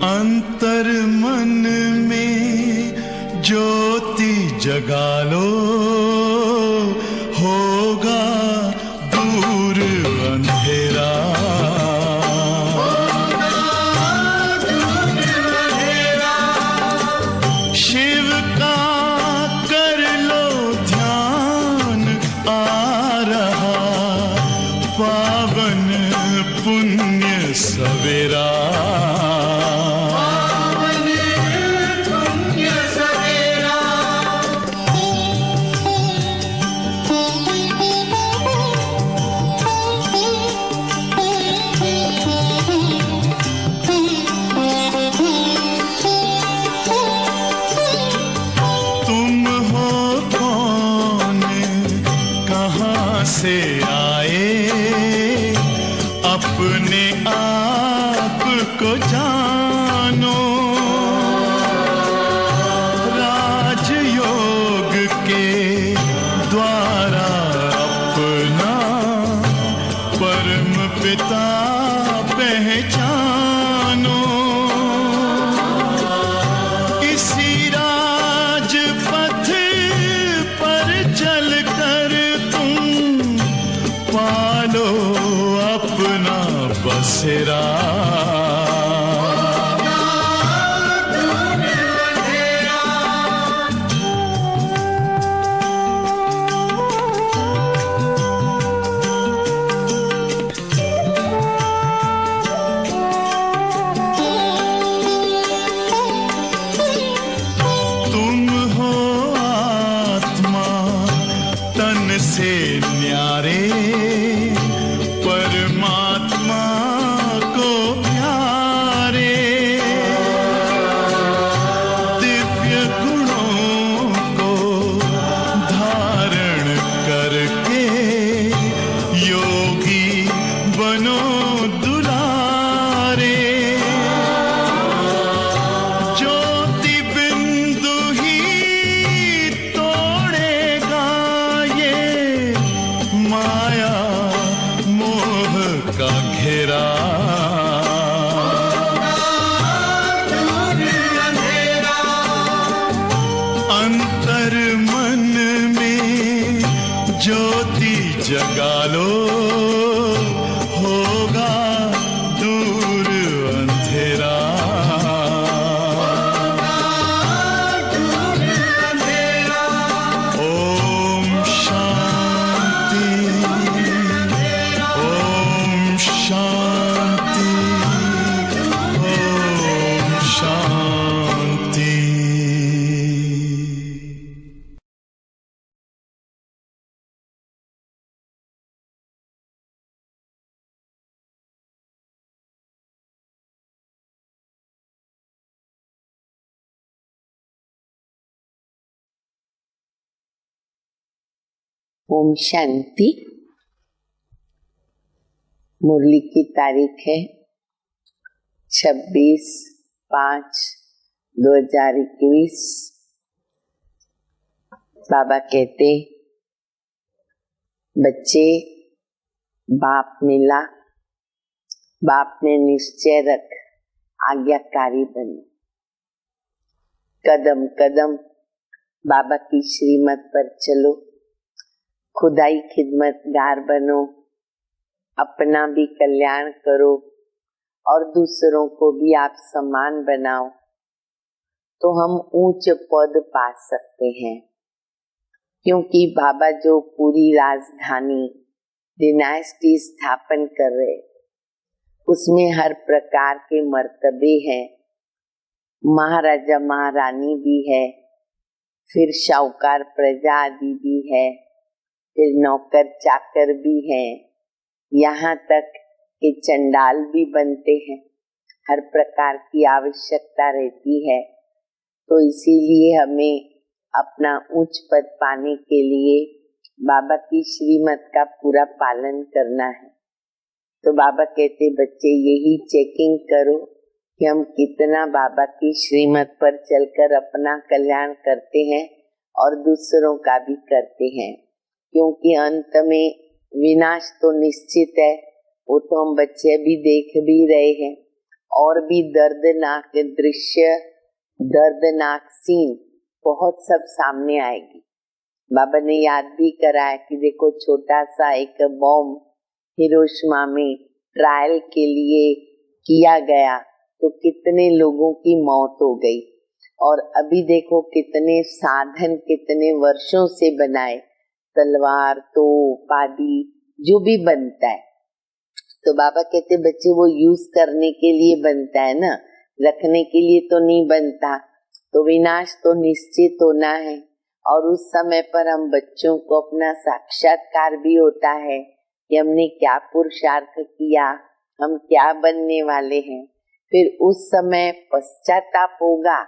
अंतर मन में ज्योति जगा लो, होगा दूर अंधेरा। शिव का कर लो ध्यान, आ रहा पावन पुण्य सवेरा। से आए अपने आप को जानो, राजयोग के द्वारा अपना परम पिता पहचानो। इसी राजपथ पर चलकर पालो अपना बसेरा। तुम हो आत्मा तन से न्यारे, परमात्मा को प्यारे। दिव्य गुणों को धारण करके योगी बनो दुलारे। ज्योति बिंदु ही तोड़ेगा ये माया का घेरा। अंतर मन में ज्योति जगा लो, होगा दूर अंधेरा। ओम शांति, ओम शांति, ओम शांति। ओम शांति। मुरली की तारीख है 26/5/2021। बाबा कहते, बच्चे बाप मिला, बाप ने निश्चय रख आज्ञाकारी बनो। कदम कदम बाबा की श्रीमत पर चलो, खुदाई खिदमतगार बनो, अपना भी कल्याण करो और दूसरों को भी आप समान बनाओ, तो हम ऊंच पद पा सकते हैं। क्योंकि बाबा जो पूरी राजधानी डिनास्टी स्थापन कर रहे, उसमें हर प्रकार के मर्तबे हैं। महाराजा महारानी भी है, फिर शाहूकार प्रजा आदि भी है, फिर नौकर चाकर भी है, यहाँ तक कि चंडाल भी बनते हैं। हर प्रकार की आवश्यकता रहती है। तो इसीलिए हमें अपना उच्च पद पाने के लिए बाबा की श्रीमत का पूरा पालन करना है। तो बाबा कहते, बच्चे यही चेकिंग करो कि हम कितना बाबा की श्रीमत पर चलकर अपना कल्याण करते हैं और दूसरों का भी करते हैं। क्योंकि अंत में विनाश तो निश्चित है, वो तो हम बच्चे भी देख भी रहे हैं। और भी दर्दनाक दृश्य, दर्दनाक सीन बहुत सब सामने आएगी। बाबा ने याद भी कराया कि देखो छोटा सा एक बॉम्ब हिरोशिमा में ट्रायल के लिए किया गया तो कितने लोगों की मौत हो गई, और अभी देखो कितने साधन कितने वर्षों से बनाए, तलवार, तोप आदि जो भी बनता है, तो बाबा कहते बच्चे वो यूज करने के लिए बनता है ना, रखने के लिए तो नहीं बनता। तो विनाश तो निश्चित होना है, और उस समय पर हम बच्चों को अपना साक्षात्कार भी होता है कि हमने क्या पुरुषार्थ किया, हम क्या बनने वाले हैं। फिर उस समय पश्चाताप होगा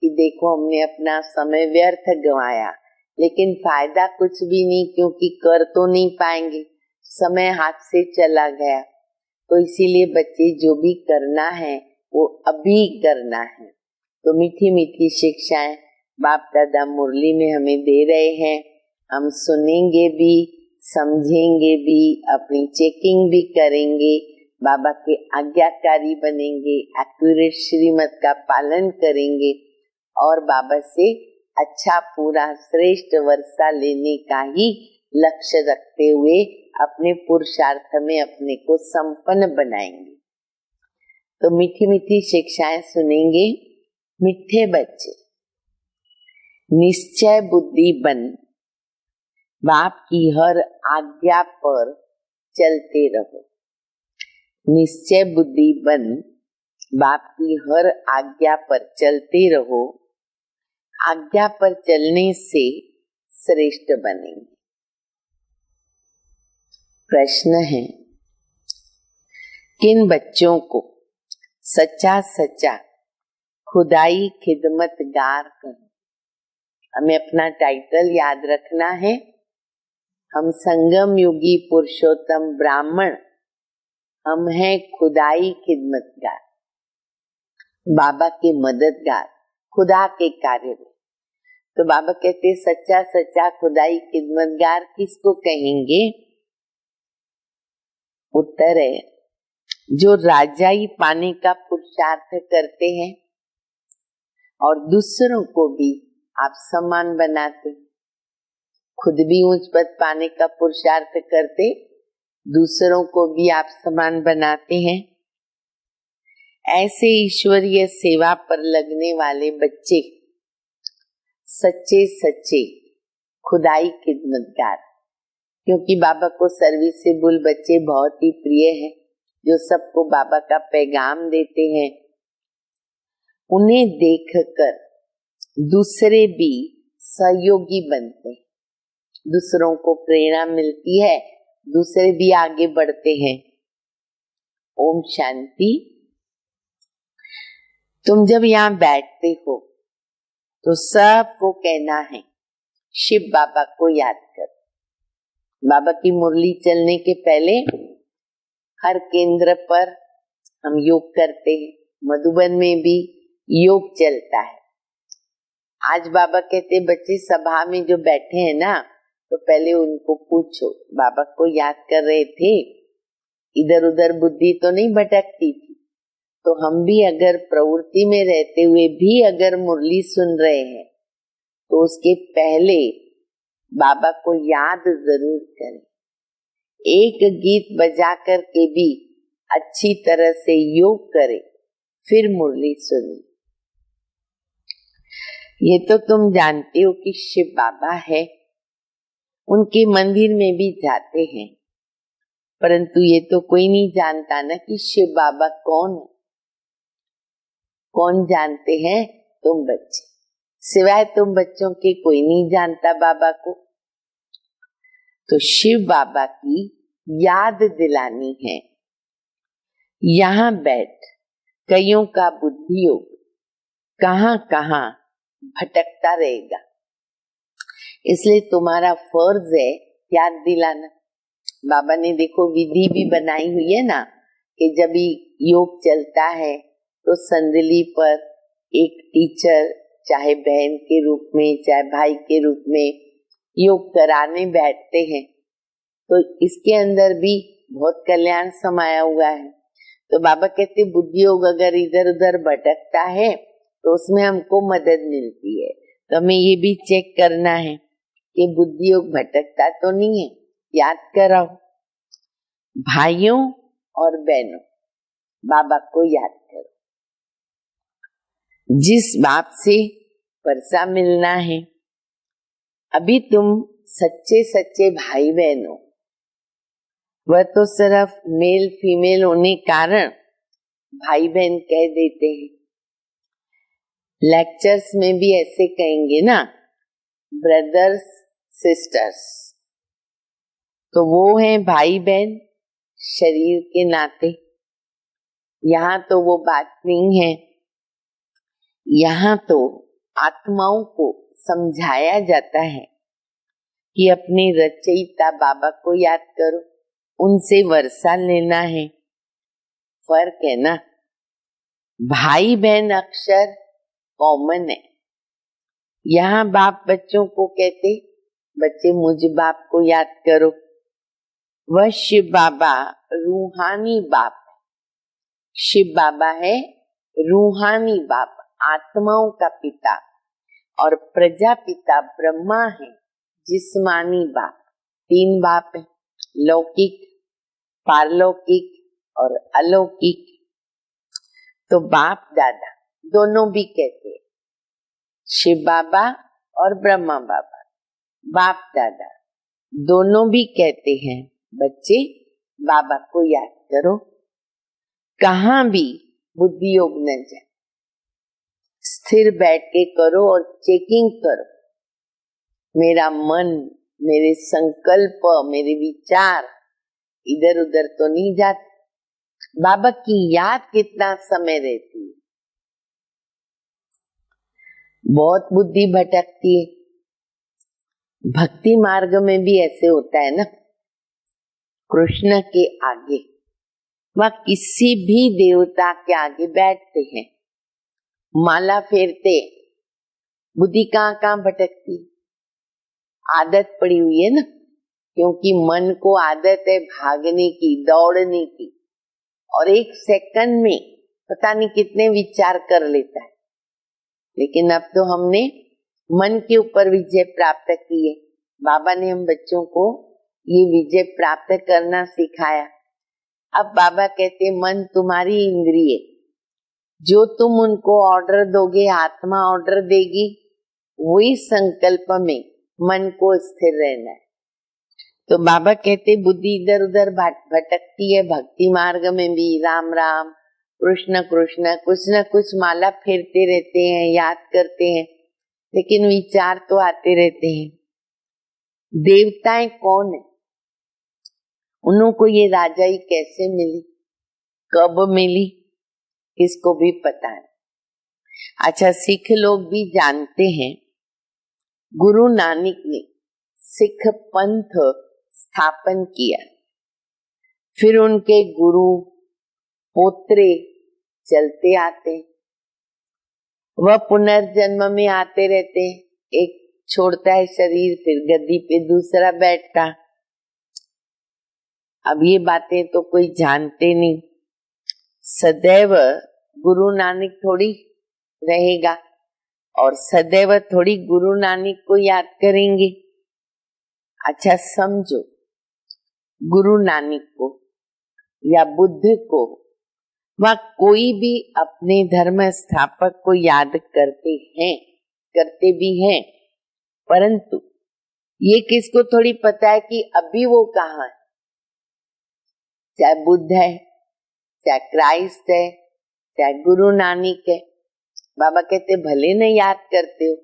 कि देखो हमने अपना समय व्यर्थ गंवाया, लेकिन फायदा कुछ भी नहीं, क्योंकि कर तो नहीं पाएंगे, समय हाथ से चला गया। तो इसीलिए बच्चे जो भी करना है वो अभी करना है। तो मीठी मीठी शिक्षाएं बाप दादा मुरली में हमें दे रहे हैं, हम सुनेंगे भी, समझेंगे भी, अपनी चेकिंग भी करेंगे, बाबा के आज्ञाकारी बनेंगे, एक्यूरेट श्रीमत का पालन करेंगे और बाबा से अच्छा पूरा श्रेष्ठ वर्षा लेने का ही लक्ष्य रखते हुए अपने पुरुषार्थ में अपने को संपन्न बनाएंगे। तो मीठी मीठी शिक्षाएं सुनेंगे। मिठे बच्चे, निश्चय बुद्धि बन, बाप की हर आज्ञा पर चलते रहो। निश्चय बुद्धि बन, बाप की हर आज्ञा पर चलते रहो। आज्ञा पर चलने से श्रेष्ठ बनेंगे। प्रश्न है, किन बच्चों को सच्चा सच्चा खुदाई खिदमतगार करें? हमें अपना टाइटल याद रखना है। हम संगम युगी पुरुषोत्तम ब्राह्मण, हम हैं खुदाई खिदमतगार, बाबा के मददगार खुदा के कार्य में। तो बाबा कहते सच्चा सच्चा खुदाई खिदमतगार किसको कहेंगे? उत्तर है, जो राजाई पाने का पुरुषार्थ करते हैं और दूसरों को भी आप सम्मान बनाते, खुद भी ऊंच पद पाने का पुरुषार्थ करते, दूसरों को भी आप सम्मान बनाते हैं। ऐसे ईश्वरीय सेवा पर लगने वाले बच्चे सच्चे सच्चे खुदाई खिदमतगार, क्योंकि बाबा को सर्विसेबल बच्चे बहुत ही प्रिय हैं, जो सबको बाबा का पैगाम देते हैं। उन्हें देखकर दूसरे भी सहयोगी बनते हैं, दूसरों को प्रेरणा मिलती है, दूसरे भी आगे बढ़ते हैं। ओम शांति। तुम जब यहाँ बैठते हो तो सबको कहना है शिव बाबा को याद कर। बाबा की मुरली चलने के पहले हर केंद्र पर हम योग करते हैं, मधुबन में भी योग चलता है। आज बाबा कहते बच्चे सभा में जो बैठे हैं ना, तो पहले उनको पूछो, बाबा को याद कर रहे थे, इधर उधर बुद्धि तो नहीं भटकती थी। तो हम भी अगर प्रवृत्ति में रहते हुए भी अगर मुरली सुन रहे हैं तो उसके पहले बाबा को याद जरूर करें। एक गीत बजा कर के भी अच्छी तरह से योग करें, फिर मुरली सुने। ये तो तुम जानते हो कि शिव बाबा है, उनके मंदिर में भी जाते हैं, परंतु ये तो कोई नहीं जानता ना कि शिव बाबा कौन है। कौन जानते हैं? तुम बच्चे, सिवाय तुम बच्चों के कोई नहीं जानता बाबा को। तो शिव बाबा की याद दिलानी है। यहाँ बैठ कईयों का बुद्धि योग कहाँ कहाँ भटकता रहेगा, इसलिए तुम्हारा फर्ज है याद दिलाना। बाबा ने देखो विधि भी बनाई हुई है ना, कि जब भी योग चलता है तो संदली पर एक टीचर, चाहे बहन के रूप में चाहे भाई के रूप में, योग कराने बैठते हैं। तो इसके अंदर भी बहुत कल्याण समाया हुआ है। तो बाबा कहते बुद्धि योग अगर इधर उधर भटकता है तो उसमें हमको मदद मिलती है। तो हमें ये भी चेक करना है कि बुद्धि योग भटकता तो नहीं है। याद कराओ भाइयों और बहनों, बाबा को याद करो। जिस बाप से वर्षा मिलना है, अभी तुम सच्चे सच्चे भाई बहन हो। वह तो सिर्फ मेल फीमेल होने कारण भाई बहन कह देते हैं। लेक्चर्स में भी ऐसे कहेंगे ना, ब्रदर्स सिस्टर्स, तो वो हैं भाई बहन शरीर के नाते। यहाँ तो वो बात नहीं है। यहाँ तो आत्माओं को समझाया जाता है कि अपने रचयिता बाबा को याद करो, उनसे वर्षा लेना है। फर्क है ना, भाई बहन अक्षर कॉमन है। यहाँ बाप बच्चों को कहते बच्चे मुझ बाप को याद करो। वह शिव बाबा रूहानी बाप है। शिव बाबा है रूहानी बाप, आत्माओं का पिता, और प्रजापिता ब्रह्मा है जिस्मानी बाप। 3 बाप है, लौकिक, पारलौकिक और अलौकिक। तो बाप दादा दोनों भी कहते हैं, शिव बाबा और ब्रह्मा बाबा, बाप दादा दोनों भी कहते हैं बच्चे बाबा को याद करो। कहाँ भी बुद्धि योग न जाए, स्थिर बैठ के करो और चेकिंग करो। मेरा मन, मेरे संकल्प, मेरे विचार इधर उधर तो नहीं जाते। बाबा की याद कितना समय रहती है। बहुत बुद्धि भटकती है। भक्ति मार्ग में भी ऐसे होता है ना, कृष्ण के आगे वह किसी भी देवता के आगे बैठते हैं, माला फेरते, बुद्धि कहाँ कहाँ भटकती। आदत पड़ी हुई है ना, क्योंकि मन को आदत है भागने की, दौड़ने की, और 1 सेकंड में पता नहीं कितने विचार कर लेता है। लेकिन अब तो हमने मन के ऊपर विजय प्राप्त की है। बाबा ने हम बच्चों को ये विजय प्राप्त करना सिखाया। अब बाबा कहते मन तुम्हारी इंद्रिय, जो तुम उनको ऑर्डर दोगे, आत्मा ऑर्डर देगी, वही संकल्प में मन को स्थिर रहना है। तो बाबा कहते बुद्धि इधर उधर भटकती है। भक्ति मार्ग में भी राम राम कृष्ण कृष्ण कुछ न कुछ माला फेरते रहते हैं, याद करते हैं, लेकिन विचार तो आते रहते हैं। देवताएं कौन है? उनको ये राजाई कैसे मिली, कब मिली, इसको भी पता है। अच्छा, सिख लोग भी जानते हैं गुरु नानक ने सिख पंथ स्थापन किया। फिर उनके गुरु पोत्रे चलते आते, वह पुनर्जन्म में आते रहते। एक छोड़ता है शरीर, फिर गद्दी पे दूसरा बैठता। अब ये बातें तो कोई जानते नहीं। सदैव गुरु नानक थोड़ी रहेगा और सदैव थोड़ी गुरु नानक को याद करेंगे। अच्छा समझो, गुरु नानक को या बुद्ध को वह कोई भी अपने धर्म स्थापक को याद करते भी हैं, परंतु ये किसको थोड़ी पता है कि अभी वो कहाँ है। चाहे बुद्ध है, चाहे क्राइस्ट है, चाहे गुरु नानक है, बाबा कहते भले न याद करते हो,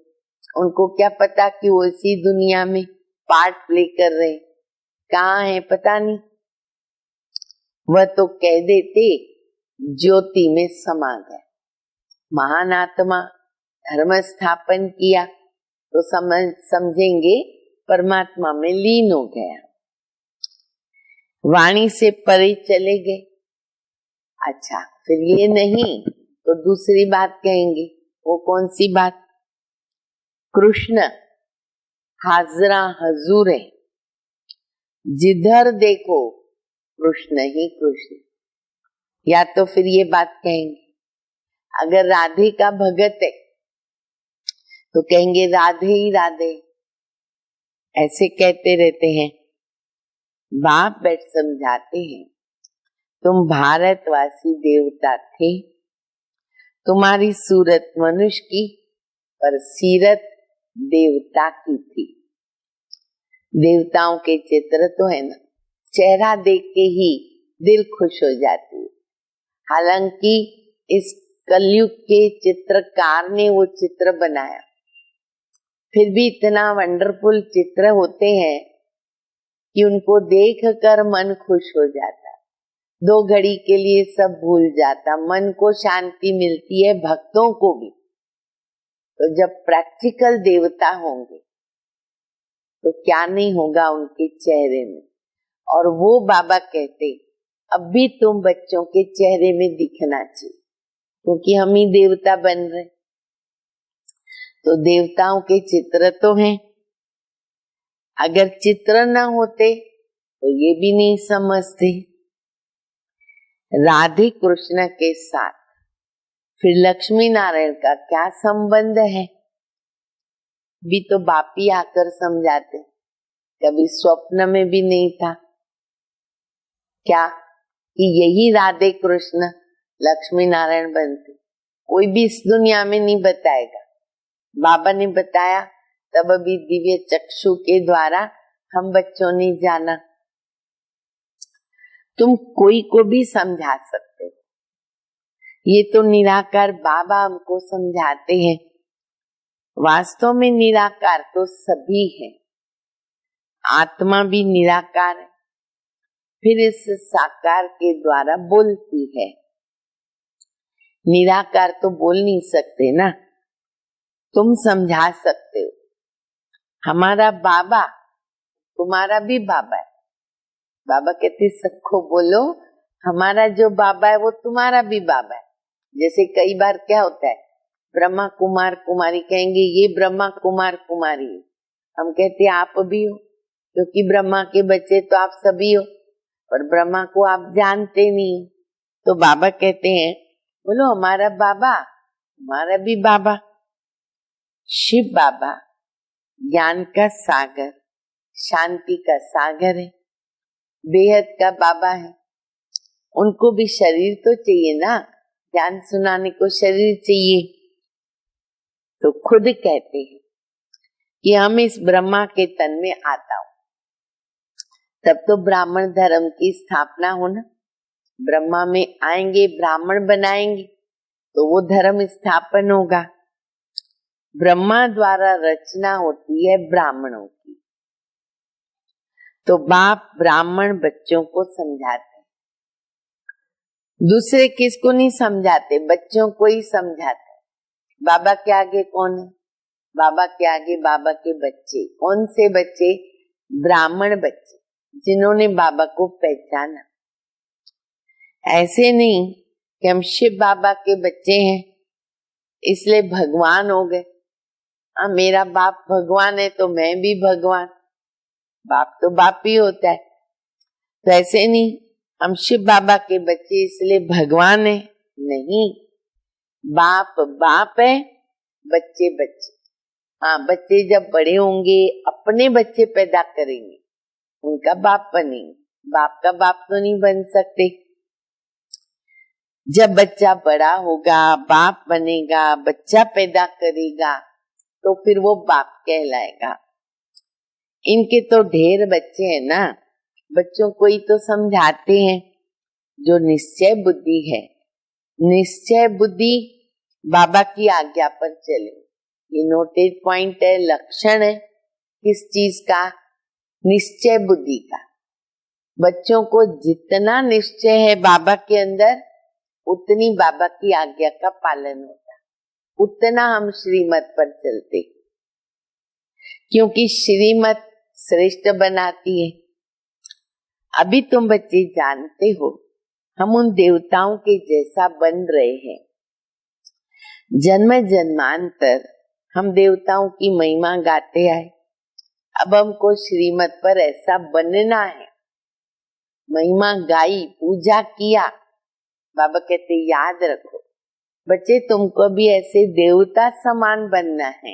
उनको क्या पता कि वो इसी दुनिया में पार्ट प्ले कर रहे, कहाँ है पता नहीं। वह तो कह देते ज्योति में समा गए। महान आत्मा धर्म स्थापन किया तो समझेंगे परमात्मा में लीन हो गया, वाणी से परे चले गए। अच्छा, फिर ये नहीं तो दूसरी बात कहेंगे। वो कौन सी बात? कृष्ण हाजरा हजूर है, जिधर देखो कृष्ण ही कृष्ण। या तो फिर ये बात कहेंगे, अगर राधे का भगत है तो कहेंगे राधे ही राधे, ऐसे कहते रहते हैं। बाप बैठ समझाते हैं, तुम भारतवासी देवता थे, तुम्हारी सूरत मनुष्य की पर सीरत देवता की थी। देवताओं के चित्र तो है ना, चेहरा देख के ही दिल खुश हो जाती है। हालांकि इस कलयुग के चित्रकार ने वो चित्र बनाया, फिर भी इतना वंडरफुल चित्र होते हैं कि उनको देखकर मन खुश हो जाता, 2 घड़ी के लिए सब भूल जाता, मन को शांति मिलती है, भक्तों को भी। तो जब प्रैक्टिकल देवता होंगे तो क्या नहीं होगा उनके चेहरे में। और वो बाबा कहते, अब भी तुम बच्चों के चेहरे में दिखना चाहिए, क्योंकि हम ही देवता बन रहे। तो देवताओं के चित्र तो हैं, अगर चित्र न होते तो ये भी नहीं समझते। राधे कृष्ण के साथ फिर लक्ष्मी नारायण का क्या संबंध है, भी तो बाप ही आकर समझाते, कभी स्वप्न में भी नहीं था क्या कि यही राधे कृष्ण लक्ष्मी नारायण बनते। कोई भी इस दुनिया में नहीं बताएगा, बाबा ने बताया तब अभी दिव्य चक्षु के द्वारा हम बच्चों ने जाना। तुम कोई को भी समझा सकते हो, ये तो निराकार बाबा हमको समझाते हैं। वास्तव में निराकार तो सभी है, आत्मा भी निराकार है, फिर इस साकार के द्वारा बोलती है। निराकार तो बोल नहीं सकते ना, तुम समझा सकते हो। हमारा बाबा तुम्हारा भी बाबा है, बाबा कहते सबको बोलो हमारा जो बाबा है वो तुम्हारा भी बाबा है। जैसे कई बार क्या होता है, ब्रह्मा कुमार कुमारी कहेंगे ये ब्रह्मा कुमार कुमारी है, हम कहते आप भी हो, क्योंकि ब्रह्मा के बच्चे तो आप सभी हो, पर ब्रह्मा को आप जानते नहीं हो। तो बाबा कहते हैं बोलो हमारा बाबा, हमारा भी बाबा। शिव बाबा ज्ञान का सागर, शांति का सागर है, बेहद का बाबा है। उनको भी शरीर तो चाहिए ना, ज्ञान सुनाने को शरीर चाहिए। तो खुद कहते हैं कि हम इस ब्रह्मा के तन में आता हूं, तब तो ब्राह्मण धर्म की स्थापना हो ना। ब्रह्मा में आएंगे, ब्राह्मण बनाएंगे तो वो धर्म स्थापन होगा। ब्रह्मा द्वारा रचना होती है ब्राह्मणों की। तो बाप ब्राह्मण बच्चों को समझाते, दूसरे किसको नहीं समझाते, बच्चों को ही समझाते। बाबा के आगे कौन है, बाबा के आगे बाबा के बच्चे। कौन से बच्चे, ब्राह्मण बच्चे, जिन्होंने बाबा को पहचाना। ऐसे नहीं कि हम शिव बाबा के बच्चे हैं इसलिए भगवान हो गए। मेरा बाप भगवान है तो मैं भी भगवान, बाप तो बाप ही होता है। तो ऐसे नहीं हम शिव बाबा के बच्चे इसलिए भगवान है, नहीं, बाप बाप है, बच्चे बच्चे। हाँ, बच्चे जब बड़े होंगे अपने बच्चे पैदा करेंगे, उनका बाप बनेंगे, बाप का बाप तो नहीं बन सकते। जब बच्चा बड़ा होगा, बाप बनेगा, बच्चा पैदा करेगा, तो फिर वो बाप कहलाएगा। इनके तो ढेर बच्चे हैं ना, बच्चों को ही तो समझाते हैं। जो निश्चय बुद्धि है, निश्चय बुद्धि बाबा की आज्ञा पर चले, ये नोटेड पॉइंट है, लक्षण है किस चीज का, निश्चय बुद्धि का। बच्चों को जितना निश्चय है बाबा के अंदर, उतनी बाबा की आज्ञा का पालन होता, उतना हम श्रीमत पर चलते, क्योंकि श्रीमत श्रेष्ठ बनाती है। अभी तुम बच्चे जानते हो हम उन देवताओं के जैसा बन रहे हैं। जन्म जन्मांतर हम देवताओं की महिमा गाते आए, अब हमको श्रीमत पर ऐसा बनना है। महिमा गाई, पूजा किया, बाबा कहते याद रखो बच्चे, तुमको भी ऐसे देवता समान बनना है,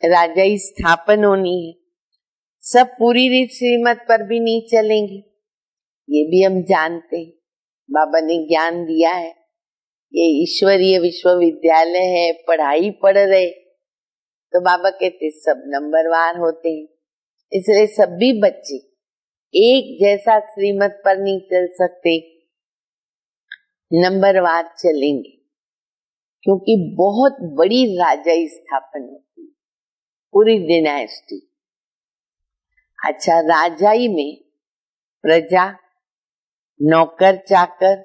राजाई स्थापन होनी है। सब पूरी रीत श्रीमत पर भी नहीं चलेंगे, ये भी हम जानते हैं। बाबा ने ज्ञान दिया है, ये ईश्वरीय विश्वविद्यालय है, पढ़ाई पढ़ रहे तो बाबा कहते सब नंबरवार होते हैं, इसलिए सभी बच्चे एक जैसा श्रीमत पर नहीं चल सकते, नंबरवार चलेंगे, क्योंकि बहुत बड़ी राजाई स्थापन होती है, पूरी डिनास्टी। अच्छा, राजाई में प्रजा, नौकर चाकर,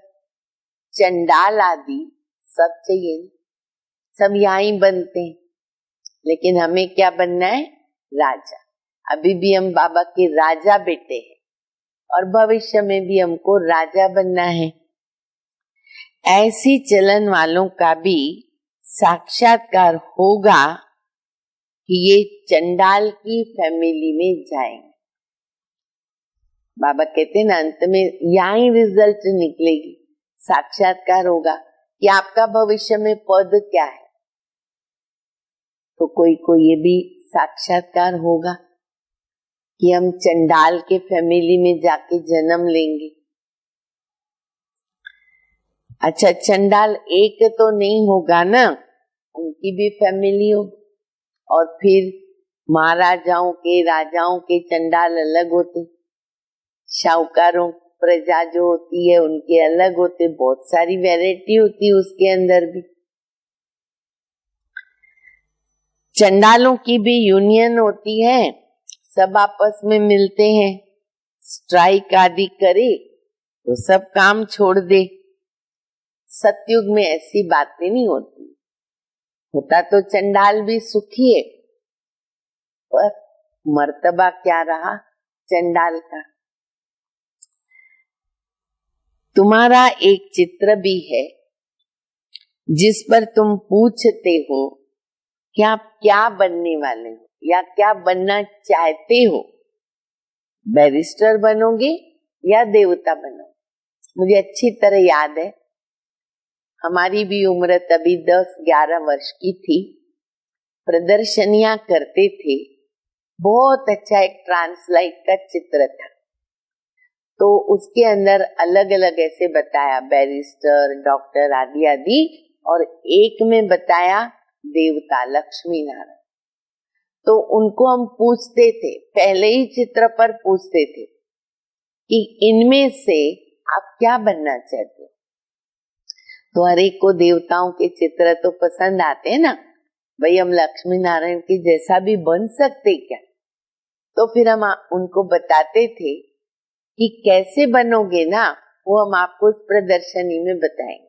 चंडाल आदि सब चाहिए, सब यहाँ ही बनते हैं। लेकिन हमें क्या बनना है? राजा। अभी भी हम बाबा के राजा बेटे हैं और भविष्य में भी हमको राजा बनना है। ऐसी चलन वालों का भी साक्षात्कार होगा कि ये चंडाल की फैमिली में जाएंगे। बाबा कहते हैं ना, अंत में यहाँ ही रिजल्ट निकलेगी, साक्षात्कार होगा कि आपका भविष्य में पद क्या है। तो कोई को ये भी साक्षात्कार होगा कि हम चंडाल के फैमिली में जाके जन्म लेंगे। अच्छा, चंडाल एक तो नहीं होगा ना, उनकी भी फैमिली हो, और फिर महाराजाओं के, राजाओं के चंडाल अलग होते, शाहूकारों प्रजा जो होती है उनके अलग होते, बहुत सारी वैरायटी होती है उसके अंदर भी। चंडालों की भी यूनियन होती है, सब आपस में मिलते हैं, स्ट्राइक आदि करे तो सब काम छोड़ दे। सतयुग में ऐसी बातें नहीं होती, होता तो चंडाल भी सुखी है, पर मर्तबा क्या रहा चंडाल का। तुम्हारा एक चित्र भी है जिस पर तुम पूछते हो कि आप क्या बनने वाले हो या क्या बनना चाहते हो, बैरिस्टर बनोगे या देवता बनोगे। मुझे अच्छी तरह याद है, हमारी भी उम्र तभी 10-11 वर्ष की थी, प्रदर्शनियां करते थे, बहुत अच्छा एक ट्रांसलाइट का चित्र था, तो उसके अंदर अलग अलग ऐसे बताया बैरिस्टर, डॉक्टर आदि आदि, और एक में बताया देवता लक्ष्मी नारायण। तो उनको हम पूछते थे, पहले ही चित्र पर पूछते थे कि इनमें से आप क्या बनना चाहते हो। तो हर एक को देवताओं के चित्र तो पसंद आते हैं ना, भाई हम लक्ष्मी नारायण के जैसा भी बन सकते क्या। तो फिर हम उनको बताते थे कि कैसे बनोगे ना, वो हम आपको उस प्रदर्शनी में बताएंगे।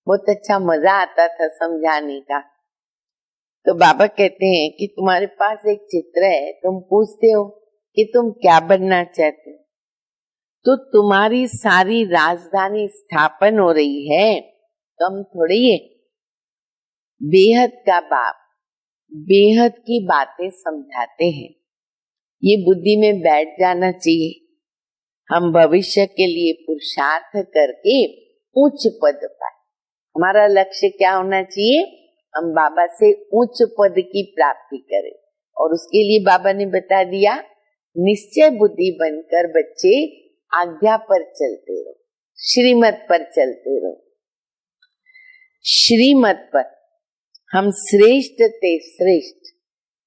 बहुत अच्छा मजा आता था समझाने का। तो बाबा कहते हैं कि तुम्हारे पास एक चित्र है, तुम पूछते हो कि तुम क्या बनना चाहते हो, तो तुम्हारी सारी राजधानी स्थापन हो रही है, कम थोड़ी है। बेहद का बाप बेहद की बातें समझाते हैं, ये बुद्धि में बैठ जाना चाहिए। हम भविष्य के लिए पुरुषार्थ करके उच्च पद पाए। हमारा लक्ष्य क्या होना चाहिए? हम बाबा से उच्च पद की प्राप्ति करें, और उसके लिए बाबा ने बता दिया, निश्चय बुद्धि बनकर बच्चे आज्ञा पर चलते रहो, श्रीमत पर चलते रहो। श्रीमत पर हम श्रेष्ठ ते श्रेष्ठ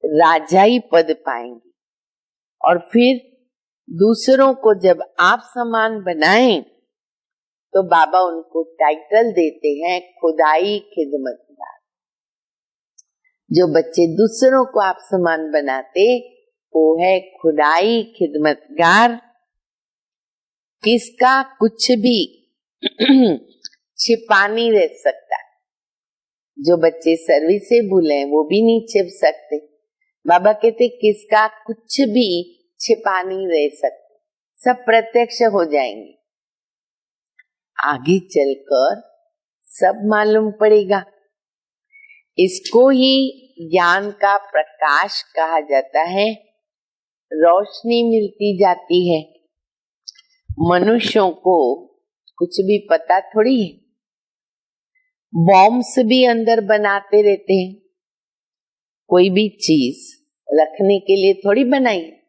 राजाई पद पाएंगे, और फिर दूसरों को जब आप समान बनाएं तो बाबा उनको टाइटल देते हैं खुदाई खिदमतगार। जो बच्चे दूसरों को आप समान बनाते वो है खुदाई खिदमतगार। किसका कुछ भी छिपा नहीं रह सकता। जो बच्चे सर्विसेबल हैं वो भी नहीं छिप सकते। बाबा कहते किसका कुछ भी छिपा नहीं रह सकते, सब प्रत्यक्ष हो जाएंगे। आगे चलकर सब मालूम पड़ेगा। इसको ही ज्ञान का प्रकाश कहा जाता है। रोशनी मिलती जाती है। मनुष्यों को कुछ भी पता थोड़ी है। बॉम्ब्स भी अंदर बनाते रहते हैं, कोई भी चीज रखने के लिए थोड़ी बनाई है।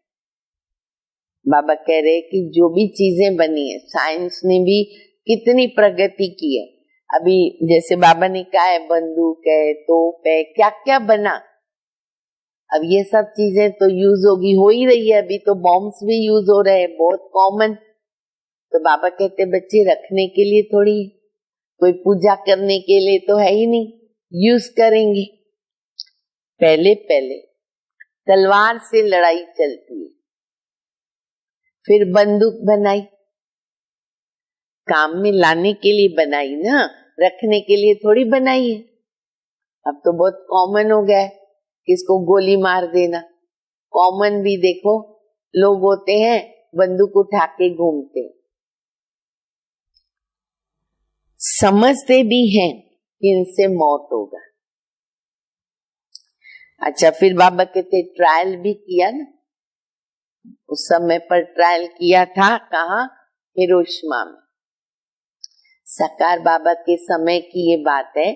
बाबा कह रहे कि जो भी चीजें बनी है, साइंस ने भी कितनी प्रगति की है। अभी जैसे बाबा ने कहा है बंदूक है, तोप है, क्या क्या बना। अब ये सब चीजें तो यूज होगी, हो ही रही है। अभी तो बॉम्ब्स भी यूज हो रहे हैं, बहुत कॉमन। तो बाबा कहते बच्चे रखने के लिए थोड़ी, कोई पूजा करने के लिए तो है ही नहीं, यूज करेंगे। पहले पहले तलवार से लड़ाई चलती है, फिर बंदूक बनाई, काम में लाने के लिए बनाई ना, रखने के लिए थोड़ी बनाई है। अब तो बहुत कॉमन हो गया है किसको गोली मार देना। कॉमन भी देखो लोग होते हैं, बंदूक उठा के घूमते, समझते भी हैं कि इनसे मौत होगा। अच्छा, फिर बाबा कहते ट्रायल भी किया ना, उस समय पर ट्रायल किया था, कहाँ? हिरोशिमा में। सरकार बाबा के समय की ये बात है।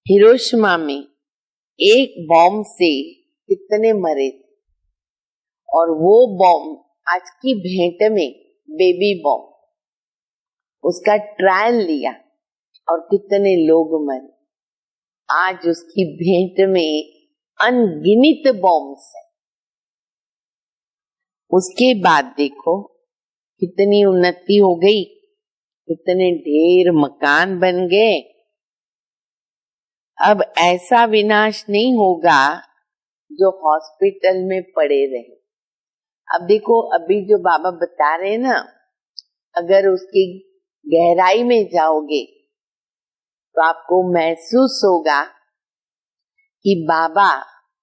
हिरोशिमा में एक बॉम्ब से कितने मरे थे, और वो बॉम्ब आज की भेंट में बेबी बॉम्ब, उसका ट्रायल लिया और कितने लोग मरे। आज उसकी भेंट में अनगिनत बॉम्ब्स है। उसके बाद देखो कितनी उन्नति हो गई, कितने ढेर मकान बन गए। अब ऐसा विनाश नहीं होगा जो हॉस्पिटल में पड़े रहे। अब देखो, अभी जो बाबा बता रहे हैं ना, अगर उसकी गहराई में जाओगे तो आपको महसूस होगा कि बाबा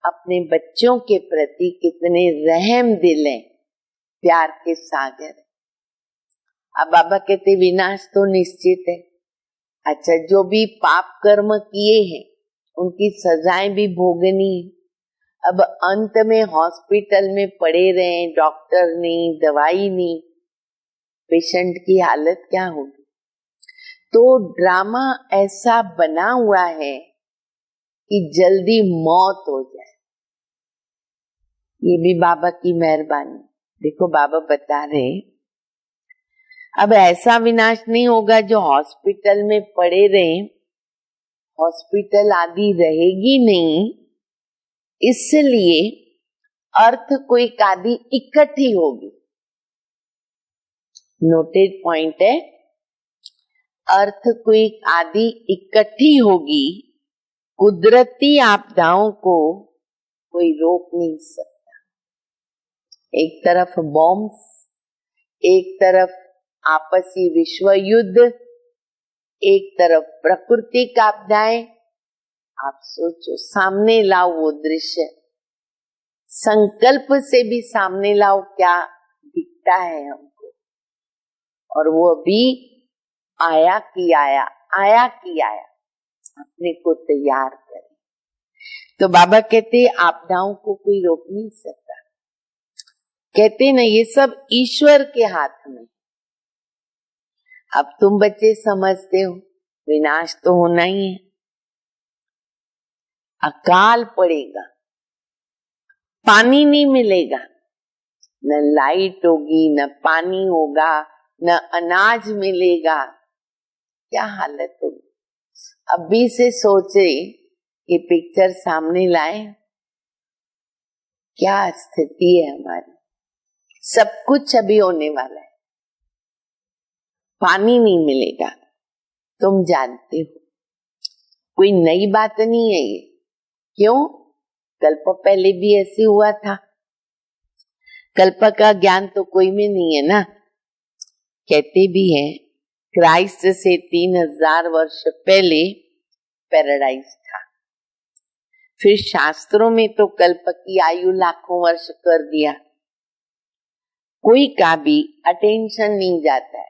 अपने बच्चों के प्रति कितने रहम दिल हैं, प्यार के सागर है। अब बाबा कहते विनाश तो निश्चित है। अच्छा, जो भी पाप कर्म किए हैं उनकी सजाएं भी भोगनी है। अब अंत में हॉस्पिटल में पड़े रहे, डॉक्टर नहीं, दवाई नहीं, पेशेंट की हालत क्या होगी। तो ड्रामा ऐसा बना हुआ है कि जल्दी मौत हो जाए। ये भी बाबा की मेहरबानी। देखो बाबा बता रहे अब ऐसा विनाश नहीं होगा जो हॉस्पिटल में पड़े रहे, हॉस्पिटल आदि रहेगी नहीं, इसलिए अर्थक्वेक आदि इकट्ठी होगी। नोटेड पॉइंट है, अर्थक्वेक आदि इकट्ठी होगी। कुदरती आपदाओं को कोई रोक नहीं सकता। एक तरफ बॉम्ब्स, एक तरफ आपसी विश्व युद्ध, एक तरफ प्राकृतिक आपदाएं। आप सोचो, सामने लाओ वो दृश्य, संकल्प से भी सामने लाओ, क्या दिखता है हमको। और वो भी आया कि आया, आया कि आया, अपने को तैयार करें। तो बाबा कहते आपदाओं को कोई रोक नहीं सकता। कहते ना ये सब ईश्वर के हाथ में। अब तुम बच्चे समझते हो विनाश तो होना ही है, अकाल पड़ेगा, पानी नहीं मिलेगा, न लाइट होगी, न पानी होगा, न अनाज मिलेगा, क्या हालत होगी। अभी से सोचे कि पिक्चर सामने लाए, क्या स्थिति है हमारी। सब कुछ अभी होने वाला है, पानी नहीं मिलेगा, तुम जानते हो, कोई नई बात नहीं है ये। क्यों? कल्प पहले भी ऐसे हुआ था। कल्प का ज्ञान तो कोई में नहीं है ना। कहते भी हैं क्राइस्ट से 3000 वर्ष पहले पैराडाइज था। फिर शास्त्रों में तो कल्प की आयु लाखों वर्ष कर दिया। कोई का भी अटेंशन नहीं जाता है,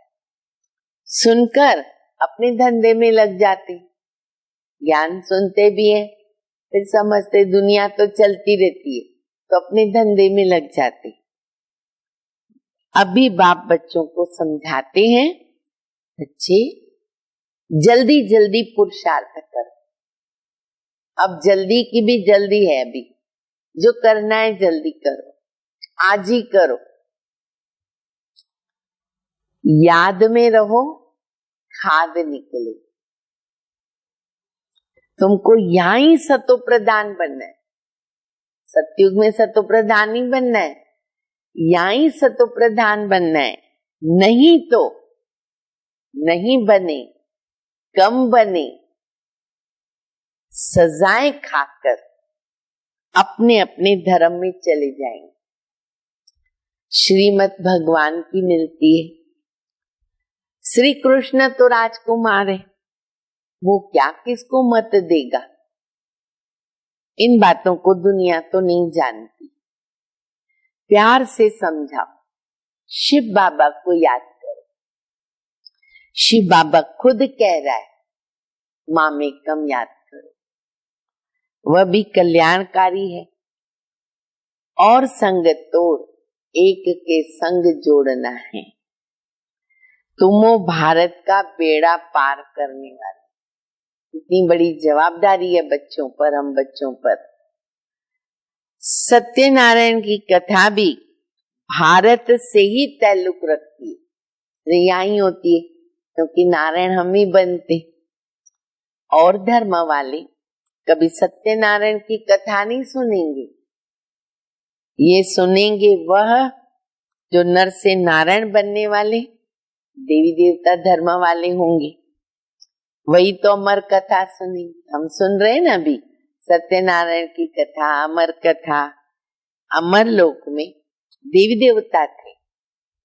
सुनकर अपने धंधे में लग जाते। ज्ञान सुनते भी है, फिर समझते दुनिया तो चलती रहती है, तो अपने धंधे में लग जाते। अभी बाप बच्चों को समझाते हैं बच्चे जल्दी जल्दी पुरुषार्थ करो। अब जल्दी की भी जल्दी है, अभी जो करना है जल्दी करो, आज ही करो। याद में रहो, खाद निकले। तुमको यहां ही सतो प्रधान बनना है। सतयुग में सतो प्रधान ही बनना है, यहां ही सतो प्रधान बनना है। नहीं तो नहीं बने, कम बने, सजाएं खाकर अपने अपने धर्म में चले जाएंगे। श्रीमत भगवान की मिलती है। श्री कृष्ण तो राजकुमार है, वो क्या किसको मत देगा। इन बातों को दुनिया तो नहीं जानती। प्यार से समझाओ, शिव बाबा को याद करो। शिव बाबा खुद कह रहा है, मामेकम याद करो। वह भी कल्याणकारी है। और संग तोड़, एक के संग जोड़ना है। तुमो भारत का बेड़ा पार करने वाले। इतनी बड़ी जवाबदारी है बच्चों पर, हम बच्चों पर। सत्यनारायण की कथा भी भारत से ही ताल्लुक रखती है। यहाँ ही होती है क्योंकि नारायण हम ही बनते। और धर्म वाले कभी सत्यनारायण की कथा नहीं सुनेंगे। ये सुनेंगे वह जो नर से नारायण बनने वाले देवी देवता धर्म वाले होंगे, वही तो अमर कथा सुनेंगे। हम सुन रहे हैं ना अभी सत्यनारायण की कथा, अमर कथा। अमर लोक में देवी देवता थे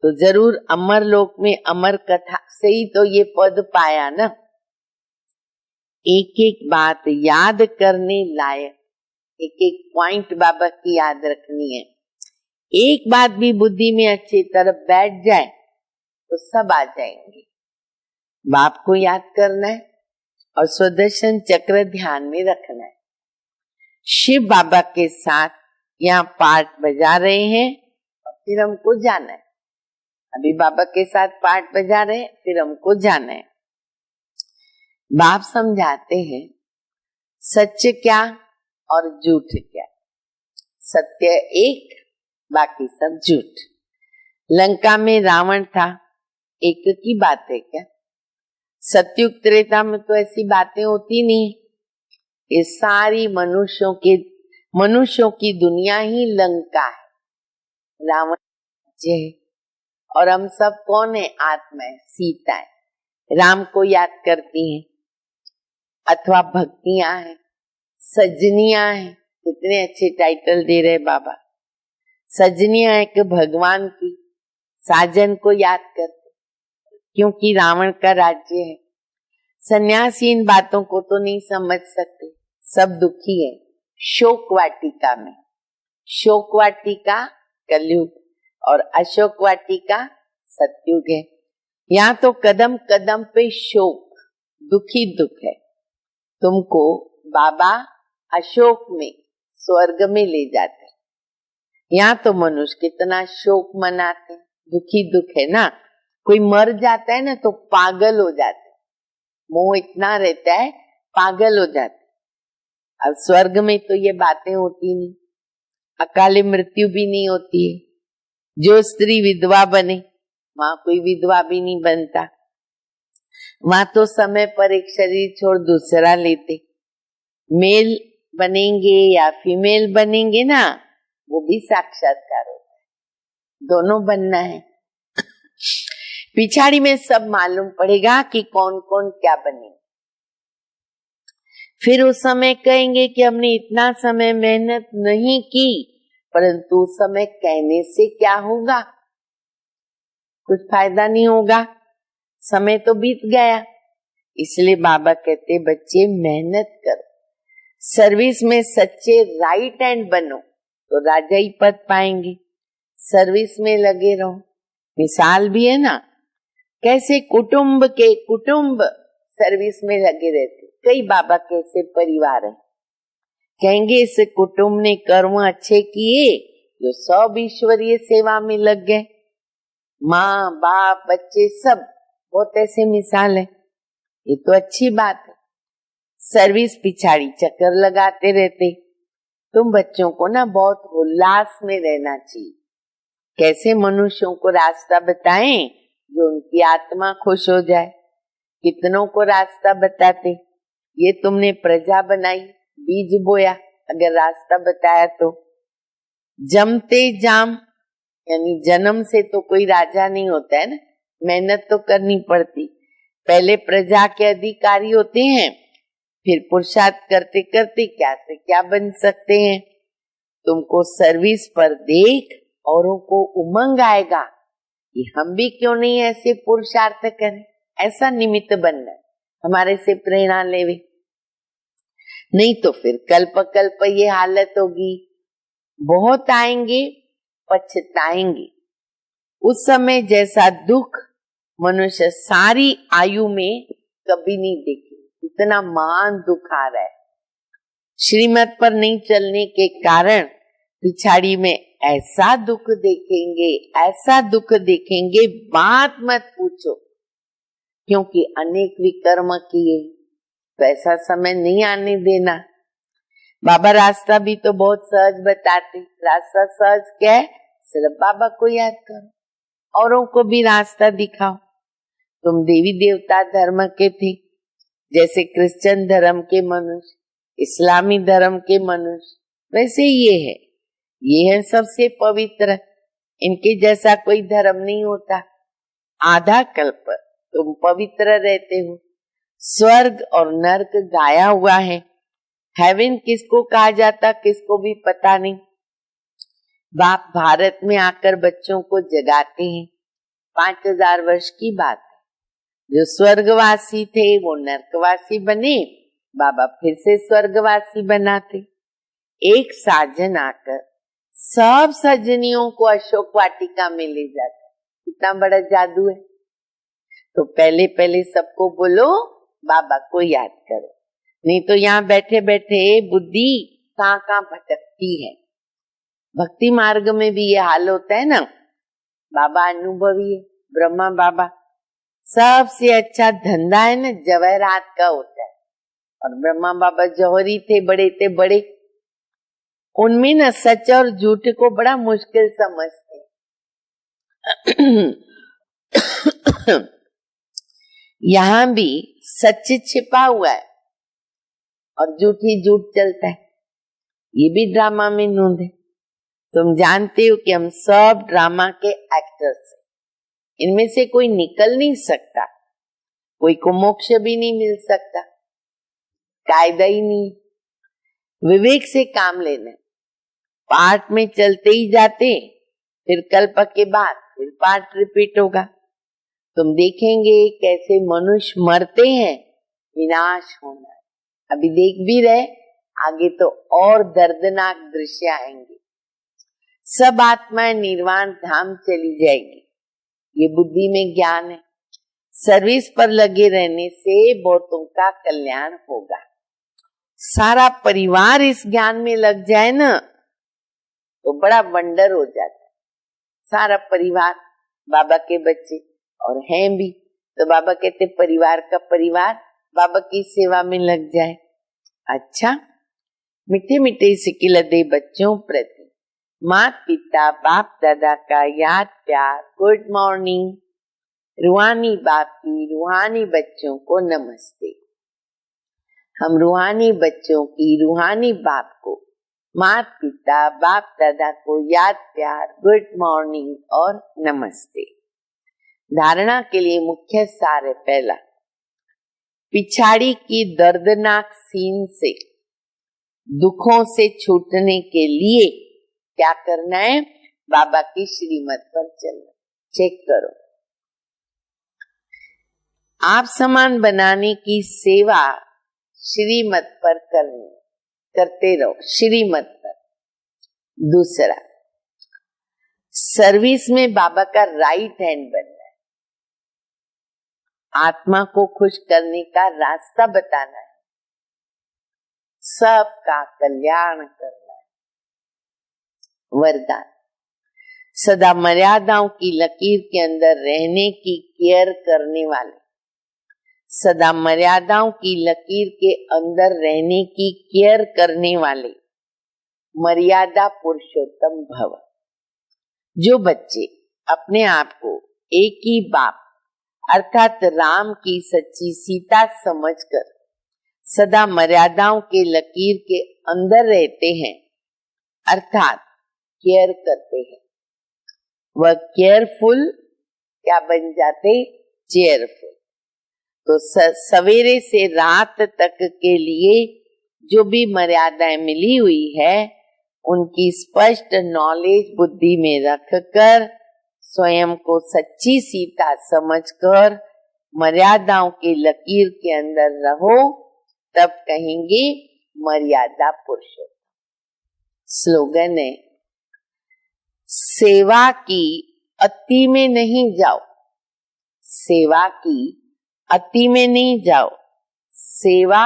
तो जरूर अमर लोक में अमर कथा से ही तो ये पद पाया ना। एक एक बात याद करने लायक, एक एक पॉइंट बाबा की याद रखनी है। एक बात भी बुद्धि में अच्छी तरह बैठ जाए तो सब आ जाएंगे। बाप को याद करना है और सुदर्शन चक्र ध्यान में रखना है। शिव बाबा के साथ यहाँ पाठ बजा रहे हैं और फिर हमको जाना है। अभी बाबा के साथ पाठ बजा रहे हैं, फिर हमको जाना है। बाप समझाते हैं सच क्या और झूठ क्या। सत्य एक, बाकी सब झूठ। लंका में रावण था, एक की बात है क्या? सतयुग त्रेता में तो ऐसी बातें होती नहीं। ये सारी मनुष्यों की दुनिया ही लंका है। रावण है और हम सब कौन है? आत्मा है, सीता है। राम को याद करती हैं अथवा भक्तियां हैं, सजनियां हैं। कितने अच्छे टाइटल दे रहे बाबा। सजनियां है कि भगवान की साजन को याद करते, क्योंकि रावण का राज्य है। सन्यासी इन बातों को तो नहीं समझ सकते, सब दुखी है। शोक वाटिका में, शोक वाटिका कलयुग और अशोक वाटिका सतयुग है। यहाँ तो कदम कदम पे शोक, दुखी दुख है। तुमको बाबा अशोक में, स्वर्ग में ले जाते। यहाँ तो मनुष्य कितना शोक मनाते, दुखी दुख है ना। कोई मर जाता है ना तो पागल हो जाते, मोह इतना रहता है पागल हो जाते। अब स्वर्ग में तो ये बातें होती नहीं, अकाले मृत्यु भी नहीं होती है। जो स्त्री विधवा बने, वहां कोई विधवा भी नहीं बनता। वहां तो समय पर एक शरीर छोड़ दूसरा लेते। मेल बनेंगे या फीमेल बनेंगे ना, वो भी साक्षात्कार होता है। दोनों बनना है। पिछाड़ी में सब मालूम पड़ेगा कि कौन कौन क्या बने। फिर उस समय कहेंगे कि हमने इतना समय मेहनत नहीं की, परंतु उस समय कहने से क्या होगा? कुछ फायदा नहीं होगा, समय तो बीत गया। इसलिए बाबा कहते बच्चे मेहनत करो, सर्विस में सच्चे राइट हैंड बनो तो राजा ही पद पाएंगे। सर्विस में लगे रहो। मिसाल भी है ना, कैसे कुटुंब के कुटुंब सर्विस में लगे रहते। कई बाबा कैसे परिवार है, कहेंगे इस कुटुंब ने कर्म अच्छे किए जो सब ईश्वरीय सेवा में लग गए। माँ बाप बच्चे सब बहुत ऐसे मिसाल है। ये तो अच्छी बात है। सर्विस पिछाड़ी चक्कर लगाते रहते। तुम बच्चों को ना बहुत उल्लास में रहना चाहिए। कैसे मनुष्यों को रास्ता बताएं जो उनकी आत्मा खुश हो जाए। कितनों को रास्ता बताते। ये तुमने प्रजा बनाई, बीज बोया, अगर रास्ता बताया तो। जमते जाम, यानी जन्म से तो कोई राजा नहीं होता है ना, मेहनत तो करनी पड़ती। पहले प्रजा के अधिकारी होते हैं, फिर पुरुषार्थ करते करते क्या से क्या बन सकते हैं। तुमको सर्विस पर देख औरों को उमंग आएगा कि हम भी क्यों नहीं ऐसे पुरुषार्थ करें, ऐसा निमित्त बनना है, हमारे से प्रेरणा लेवे। नहीं तो फिर कल्प कल्प ये हालत होगी। बहुत आएंगे, पछताएंगे। उस समय जैसा दुख मनुष्य सारी आयु में कभी नहीं देखे। इतना महान दुख आ रहा है। श्रीमत पर नहीं चलने के कारण पिछाड़ी में ऐसा दुख देखेंगे, ऐसा दुख देखेंगे, बात मत पूछो। क्योंकि अनेक विकर्म किए, तो ऐसा समय नहीं आने देना। बाबा रास्ता भी तो बहुत सहज बताते। रास्ता सहज क्या है? सिर्फ बाबा को याद करो, औरों को भी रास्ता दिखाओ। तुम देवी देवता धर्म के थे, जैसे क्रिश्चियन धर्म के मनुष्य, इस्लामी धर्म के मनुष्य, वैसे ये है सबसे पवित्र। इनके जैसा कोई धर्म नहीं होता। आधा कल्प तुम पवित्र रहते हो। स्वर्ग और नर्क गाया हुआ है। हेवन किसको कहा जाता किसको भी पता नहीं। बाप भारत में आकर बच्चों को जगाते हैं। 5000 वर्ष की बात है। जो स्वर्गवासी थे वो नर्कवासी बने, बाबा फिर से स्वर्गवासी बनाते। एक साजन आकर सब सजनियों को अशोक वाटिका में ले जाता। कितना बड़ा जादू है। तो पहले पहले सबको बोलो बाबा को याद करो, नहीं तो यहाँ बैठे बैठे बुद्धि कहाँ कहाँ भटकती है। भक्ति मार्ग में भी ये हाल होता है ना। बाबा अनुभवी है, ब्रह्मा बाबा। सबसे अच्छा धंधा है ना जवाहरात का होता है। और ब्रह्मा बाबा जौहरी थे, बड़े थे बड़े। उनमें ना सच और झूठ को बड़ा मुश्किल समझते। यहाँ भी सच छिपा हुआ है और झूठ ही झूठ चलता है। ये भी ड्रामा में नूंद है। तुम जानते हो कि हम सब ड्रामा के एक्टर्स हैं। इनमें से कोई निकल नहीं सकता, कोई को मोक्ष भी नहीं मिल सकता, कायदा ही नहीं। विवेक से काम लेना। पाठ में चलते ही जाते, फिर कल्प के बाद फिर पाठ रिपीट होगा। तुम देखेंगे कैसे मनुष्य मरते हैं, विनाश होना है। अभी देख भी रहे, आगे तो और दर्दनाक दृश्य आएंगे। सब आत्माएं निर्वाण धाम चली जाएगी। ये बुद्धि में ज्ञान है। सर्विस पर लगे रहने से बहुतों का कल्याण होगा। सारा परिवार इस ज्ञान में लग जाए ना तो बड़ा वंडर हो जाता है। सारा परिवार, बाबा के बच्चे और हैं भी, तो बाबा कहते परिवार का परिवार बाबा की सेवा में लग जाए। अच्छा, मीठे मीठे सिकिलदे बच्चों प्रति माता पिता बाप दादा का याद प्यार, गुड मॉर्निंग। रूहानी बाप की रूहानी बच्चों को नमस्ते। हम रूहानी बच्चों की रूहानी बाप को, माता पिता बाप दादा को याद प्यार, गुड मॉर्निंग और नमस्ते। धारणा के लिए मुख्य सार है। पहला, पिछाड़ी की दर्दनाक सीन से, दुखों से छूटने के लिए क्या करना है? बाबा की श्रीमत पर चलना। चेक करो। आप समान बनाने की सेवा श्रीमत पर करनी, करते रहो श्रीमत पर। दूसरा, सर्विस में बाबा का राइट हैंड बनना है। आत्मा को खुश करने का रास्ता बताना है, सबका कल्याण करना है। वरदान, सदा मर्यादाओं की लकीर के अंदर रहने की केयर करने वाले, सदा मर्यादाओं की लकीर के अंदर रहने की केयर करने वाले मर्यादा पुरुषोत्तम भव। जो बच्चे अपने आप को एक ही बाप अर्थात राम की सच्ची सीता समझकर सदा मर्यादाओं के लकीर के अंदर रहते हैं अर्थात केयर करते हैं, वह केयरफुल क्या बन जाते? चेयरफुल। तो सवेरे से रात तक के लिए जो भी मर्यादाएं मिली हुई है उनकी स्पष्ट नॉलेज बुद्धि में रखकर स्वयं को सच्ची सीता समझकर मर्यादाओं के लकीर के अंदर रहो, तब कहेंगे मर्यादा पुरुषोत्तम। स्लोगन है, सेवा की अति में नहीं जाओ, सेवा की अति में नहीं जाओ, सेवा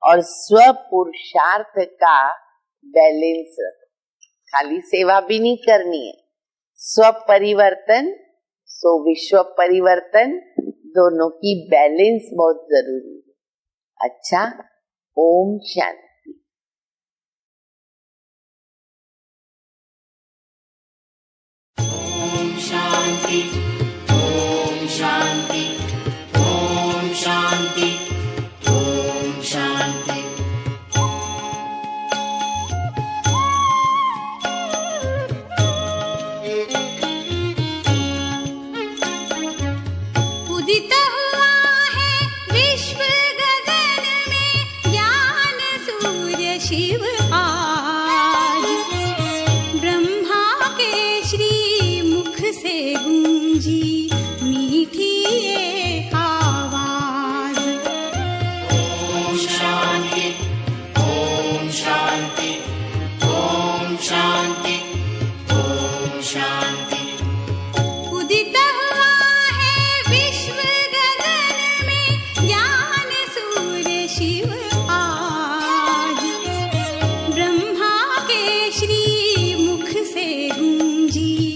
और स्व पुरुषार्थ का बैलेंस रखो। खाली सेवा भी नहीं करनी है, स्व परिवर्तन सो विश्व परिवर्तन, दोनों की बैलेंस बहुत जरूरी है। अच्छा, ओम शांति। ओम शांति, ओम शांति, ओम शांति, ओम शांति। उदित हुआ है विश्व गगन में ज्ञान सूर्य शिव आज, ब्रह्मा के श्री मुख से गूंजी मीठी ये आवाज। ओम शांति, ओम शांति, ओम शांति, ओम शांति। उदित हुआ है विश्व गगन में ज्ञान सूर्य शिव आज, ब्रह्मा के श्री मुख से गूंजी